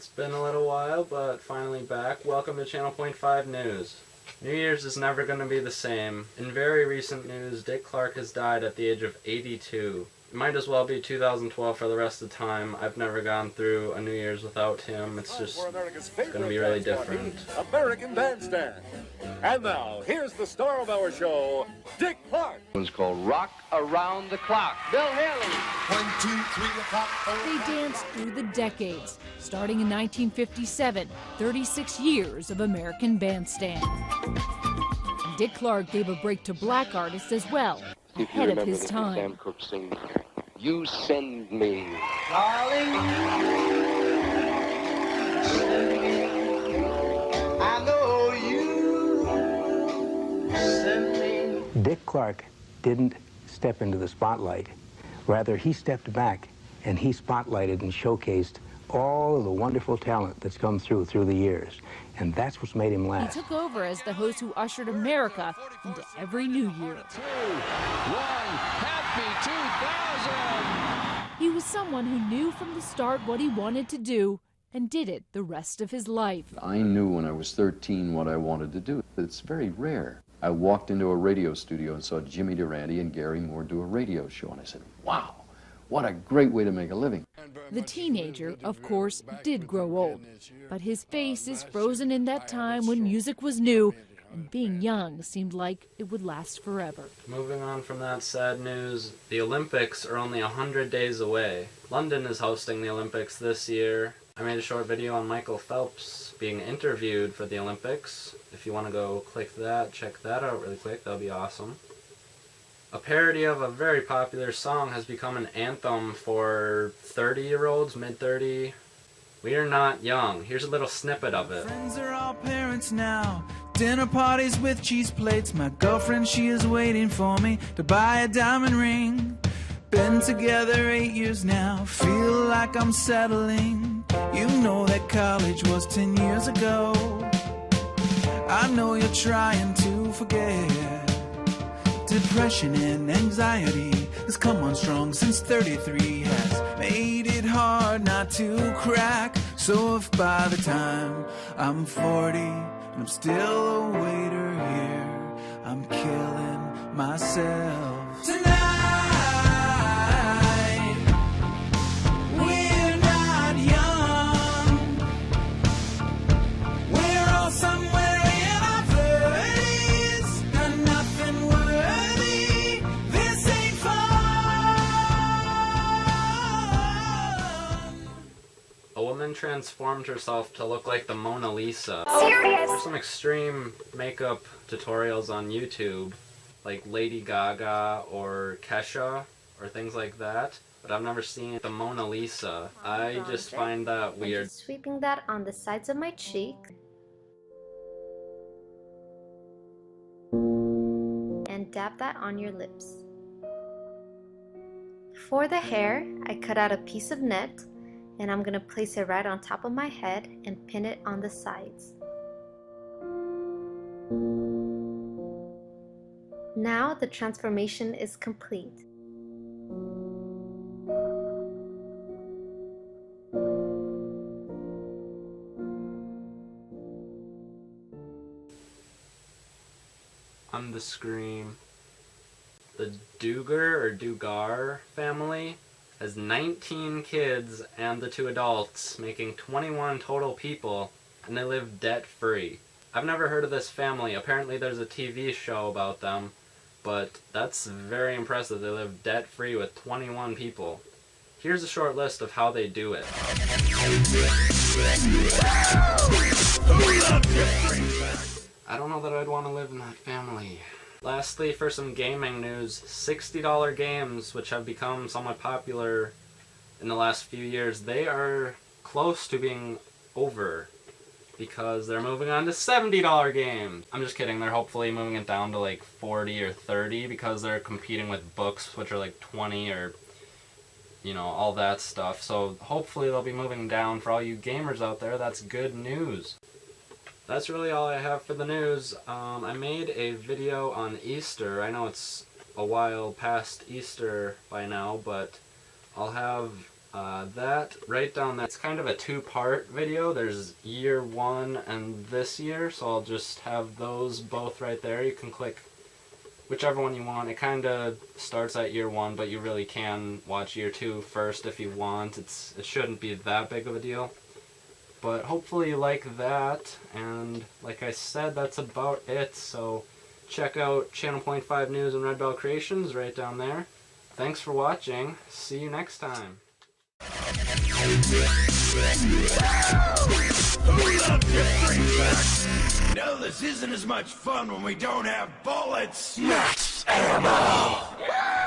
It's been a little while, but finally back. Welcome to Channel Point 5 News. New Year's is never going to be the same. In very recent news, Dick Clark has died at the age of 82. It might as well be 2012 for the rest of the time. I've never gone through a New Year's without him. It's just going to be really different. American Bandstand. And now, here's the star of our show, Dick Clark. It's called Rock Around the Clock. Bill Haley. 1, 2, 3 o'clock. They danced through the decades, starting in 1957, 36 years of American Bandstand. And Dick Clark gave a break to black artists as well, ahead of his time. Sam Cooke sings, "You Send Me." Darling, I know you send me. Dick Clark didn't step into the spotlight. Rather, he stepped back and he spotlighted and showcased all of the wonderful talent that's come through the years. And that's what's made him last. He took over as the host who ushered America into every new year. 2, 1, happy 2000! He was someone who knew from the start what he wanted to do and did it the rest of his life. I knew when I was 13 what I wanted to do. It's very rare. I walked into a radio studio and saw Jimmy Durante and Gary Moore do a radio show, and I said, wow, what a great way to make a living. The teenager, of course, did grow old, but his face is frozen in that time when music was new and being young seemed like it would last forever. Moving on from that sad news, the Olympics are only 100 days away. London is hosting the Olympics this year. I made a short video on Michael Phelps being interviewed for the Olympics. If you want to go click that, check that out really quick, that'll be awesome. A parody of a very popular song has become an anthem for 30-year-olds, mid-30. We are not young. Here's a little snippet of it. Friends are all parents now. Dinner parties with cheese plates. My girlfriend, she is waiting for me to buy a diamond ring. Been together 8 years now. Feel like I'm settling. You know that college was 10 years ago. I know you're trying to forget. Depression and anxiety has come on strong since 33 has made it hard not to crack. So if by the time I'm 40 and I'm still a waiter here, I'm killing myself tonight. We're not young. We're all somewhere in our 30s. Got nothing worthy. This ain't fun. A woman transformed herself to look like the Mona Lisa. There's some extreme makeup tutorials on YouTube, like Lady Gaga or Kesha or things like that, but I've never seen the Mona Lisa. I just find that weird. Just sweeping that on the sides of my cheek. And dab that on your lips. For the hair, I cut out a piece of net and I'm gonna place it right on top of my head and pin it on the sides. Now the transformation is complete. On the screen, the Duggar family has 19 kids and the 2 adults, making 21 total people, and they live debt-free. I've never heard of this family. Apparently there's a TV show about them, but that's very impressive. They live debt-free with 21 people. Here's a short list of how they do it. I don't know that I'd want to live in that family. Lastly, for some gaming news, $60 games, which have become somewhat popular in the last few years, they are close to being over because they're moving on to $70 games. I'm just kidding, they're hopefully moving it down to like 40 or 30 because they're competing with books, which are like 20 or, you know, all that stuff. So hopefully they'll be moving down. For all you gamers out there, that's good news. That's really all I have for the news. I made a video on Easter. I know it's a while past Easter by now, but I'll have That right down there, it's kind of a two-part video. There's year 1 and this year, so I'll just have those both right there. You can click whichever one you want. It kind of starts at year 1, but you really can watch year 2 first if you want. It shouldn't be that big of a deal. But hopefully you like that, and like I said, that's about it. So check out Channel Point 5 News and Red Bell Creations right down there. Thanks for watching. See you next time. No, this isn't as much fun when we don't have bullets. Max ammo.